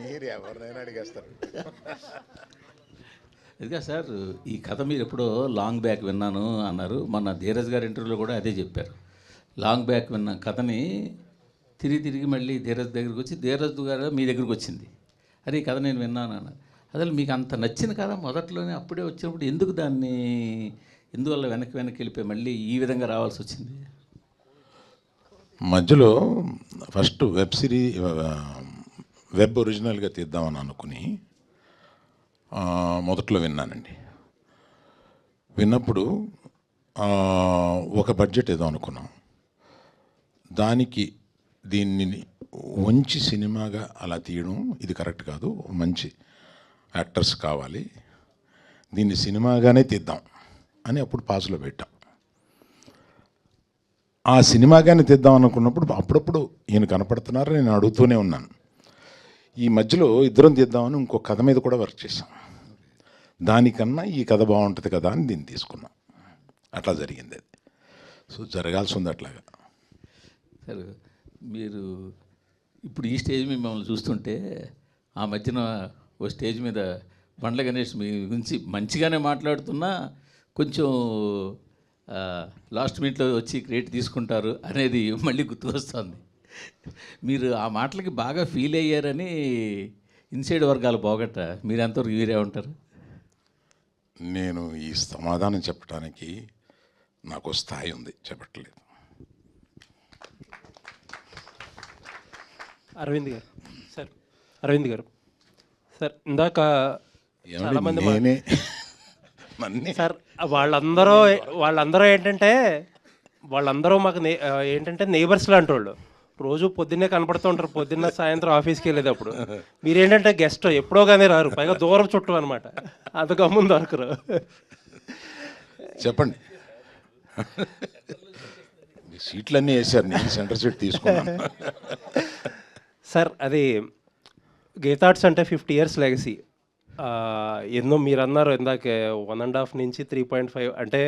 మీరు ఎవరినైనా అడిగేస్తారు. ఇదిగా సార్, ఈ కథ మీరు ఎప్పుడో లాంగ్ బ్యాక్ విన్నాను అన్నారు. మన ధీరజ్ గారి ఇంటర్వ్యూలో కూడా అదే చెప్పారు. లాంగ్ బ్యాక్ విన్న కథని తిరిగి తిరిగి మళ్ళీ ధీరజ్ దగ్గరికి వచ్చి ధీరజ్ గారు మీ దగ్గరికి వచ్చింది. అరే ఈ కథ నేను విన్నాను అన్నారు. అసలు మీకు అంత నచ్చిన కథ మొదట్లోనే అప్పుడే వచ్చినప్పుడు ఎందుకు దాన్ని ఎందువల్ల వెనక్కి వెళ్ళిపోయి మళ్ళీ ఈ విధంగా రావాల్సి వచ్చింది? మధ్యలో ఫస్ట్ వెబ్ ఒరిజినల్గా తీద్దామని అనుకుని మొదట్లో విన్నానండి. విన్నప్పుడు ఒక బడ్జెట్ ఏదో అనుకున్నాం. దానికి దీన్ని వంచి సినిమాగా అలా తీయడం ఇది కరెక్ట్ కాదు. మంచి యాక్టర్స్ కావాలి, దీన్ని సినిమాగానే తీద్దాం అని అప్పుడు పాసులో పెట్టాం. ఆ సినిమాగానే తీద్దాం అనుకున్నప్పుడు అప్పుడప్పుడు ఈయన కనపడుతున్నారు, నేను అడుగుతూనే ఉన్నాను. ఈ మధ్యలో ఇద్దరం తీద్దామని ఇంకో కథ మీద కూడా వర్క్ చేశాం. దానికన్నా ఈ కథ బాగుంటుంది కదా అని దీన్ని తీసుకున్నాం. అట్లా జరిగింది అది. సో జరగాల్సి ఉంది అట్లాగా. సార్ మీరు ఇప్పుడు ఈ స్టేజ్ మీద మిమ్మల్ని చూస్తుంటే ఆ మధ్యన ఓ స్టేజ్ మీద బండ్ల గణేష్ మీ గురించి మంచిగానే మాట్లాడుతున్నా కొంచెం లాస్ట్ మినిట్లో వచ్చి క్రెడిట్ తీసుకుంటారు అనేది మళ్ళీ గుర్తు వస్తుంది. మీరు ఆ మాటలకి బాగా ఫీల్ అయ్యారని ఇన్సైడ్ వర్గాలు పోగట్ట మీరు ఎంతవరకు వీరే ఉంటారు? నేను ఈ సమాధానం చెప్పడానికి నాకు స్థాయి ఉంది, చెప్పట్లేదు. అరవింద్ గారు సార్ ఇందాక చాలామంది సార్ వాళ్ళందరూ ఏంటంటే వాళ్ళందరూ మాకు ఏంటంటే నేబర్స్ లాంటి వాళ్ళు. రోజు పొద్దున్నే కనపడుతూ ఉంటారు, పొద్దున్న సాయంత్రం ఆఫీస్కి వెళ్ళేటప్పుడు. మీరేంటంటే గెస్ట్ ఎప్పుడో కానీ రారు, పైగా దూరం చుట్టూ అనమాట, అంత గమ్మున దొరకరు. చెప్పండి. సీట్లన్నీ వేసారు, నేను సెంటర్ సీట్ తీసుకున్నాను. సార్ అది గీతార్ట్స్ అంటే 50 years లెగసీ. ఎన్నో మీరు అన్నారు ఇందాకే 1.5 నుంచి 3.5 అంటే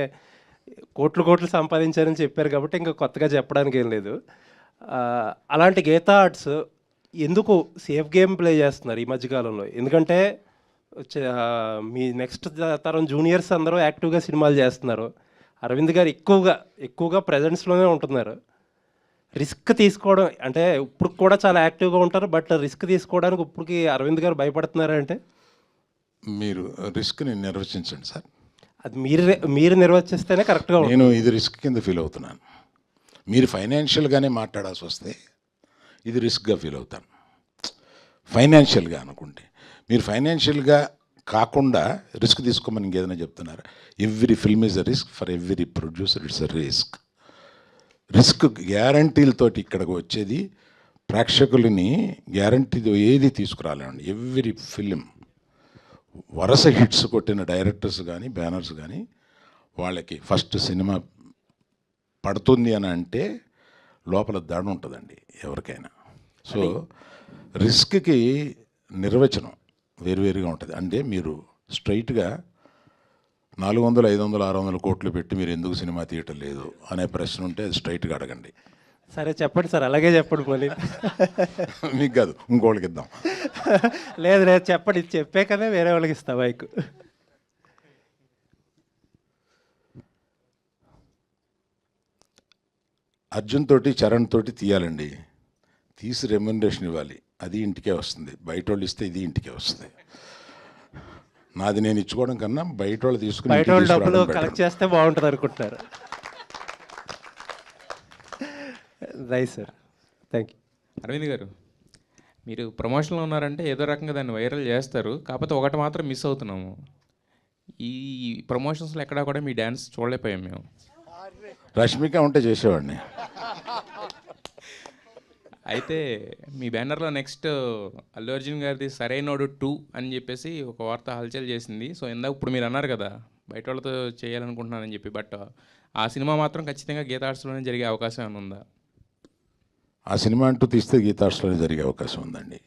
కోట్లు సంపాదించారని చెప్పారు కాబట్టి ఇంకా కొత్తగా చెప్పడానికి ఏం లేదు. అలాంటి గీతార్ట్స్ ఎందుకు సేఫ్ గేమ్ ప్లే చేస్తున్నారు ఈ మధ్యకాలంలో? ఎందుకంటే మీ నెక్స్ట్ తరం జూనియర్స్ అందరూ యాక్టివ్గా సినిమాలు చేస్తున్నారు. అరవింద్ గారు ఎక్కువగా ప్రజెన్స్లోనే ఉంటున్నారు. రిస్క్ తీసుకోవడం అంటే ఇప్పుడు కూడా చాలా యాక్టివ్గా ఉంటారు, బట్ రిస్క్ తీసుకోవడానికి ఇప్పటికి అరవింద్ గారు భయపడుతున్నారంటే మీరు రిస్క్ని నిర్వచించండి సార్. అది మీరు నిర్వచిస్తేనే కరెక్ట్గా ఉంటుంది. నేను ఇది రిస్క్ కింద ఫీల్ అవుతున్నాను. మీరు ఫైనాన్షియల్గానే మాట్లాడాల్సి వస్తే ఇది రిస్క్గా ఫీల్ అవుతాను. ఫైనాన్షియల్గా అనుకుంటే మీరు ఫైనాన్షియల్గా కాకుండా రిస్క్ తీసుకోమని ఇంకేదైనా చెప్తున్నారు. Every film is a risk, for every producer it's a risk. Risk గ్యారంటీలతోటి ఇక్కడికి వచ్చేది ప్రేక్షకులని గ్యారంటీతో ఏది తీసుకురాలేండి. ఎవ్రీ ఫిలిం వరుస హిట్స్ కొట్టిన డైరెక్టర్స్ కానీ బ్యానర్స్ కానీ వాళ్ళకి ఫస్ట్ సినిమా పడుతుంది అని అంటే లోపల దడ ఉంటుందండి ఎవరికైనా. సో రిస్క్కి నిర్వచనం వేరువేరుగా ఉంటుంది. అంటే మీరు స్ట్రైట్గా 400, 500, 600 కోట్లు పెట్టి మీరు ఎందుకు సినిమా తీయటం లేదు అనే ప్రశ్న ఉంటే అది స్ట్రైట్గా అడగండి. సరే చెప్పండి సార్, అలాగే చెప్పండి. మళ్ళీ మీకు కాదు, ఇంకోళ్ళకి ఇద్దాం. లేదు చెప్పండి, చెప్పే కదా వేరే వాళ్ళకి ఇస్తా బైక్. అర్జున్ తోటి చరణ్ తోటి తీయాలండి, తీసి రెమ్యునరేషన్ ఇవ్వాలి, అది ఇంటికే వస్తుంది. బయట వాళ్ళు ఇస్తే ఇది ఇంటికే వస్తుంది. నాది నేను ఇచ్చుకోవడం కన్నా బయట వాళ్ళు తీసుకుని బయట వాళ్ళు డబ్బులు కలెక్ట్ చేస్తే బాగుంటుంది అనుకుంటున్నారు. Right sir, thank you. Aravind garu, మీరు ప్రమోషన్లో ఉన్నారంటే ఏదో రకంగా దాన్ని వైరల్ చేస్తారు. కాకపోతే ఒకటి మాత్రం మిస్ అవుతున్నాము. ఈ ప్రమోషన్స్లో ఎక్కడా కూడా మీ డ్యాన్స్ చూడలేకపోయాం మేము. రష్మిక ఉంటే చేసేవాడిని. అయితే మీ బ్యానర్లో నెక్స్ట్ అల్లు అర్జున్ గారిది సరైనోడు 2 అని చెప్పేసి ఒక వార్త హల్చల్ చేసింది. సో ఇందాక ఇప్పుడు మీరు అన్నారు కదా బయట వాళ్ళతో చేయాలనుకుంటున్నానని చెప్పి, బట్ ఆ సినిమా మాత్రం ఖచ్చితంగా గీతార్ట్స్లోనే జరిగే అవకాశం ఏమైనా ఉందా? ఆ సినిమా అంటూ తీస్తే గీతార్ట్స్లోనే జరిగే అవకాశం ఉందండి.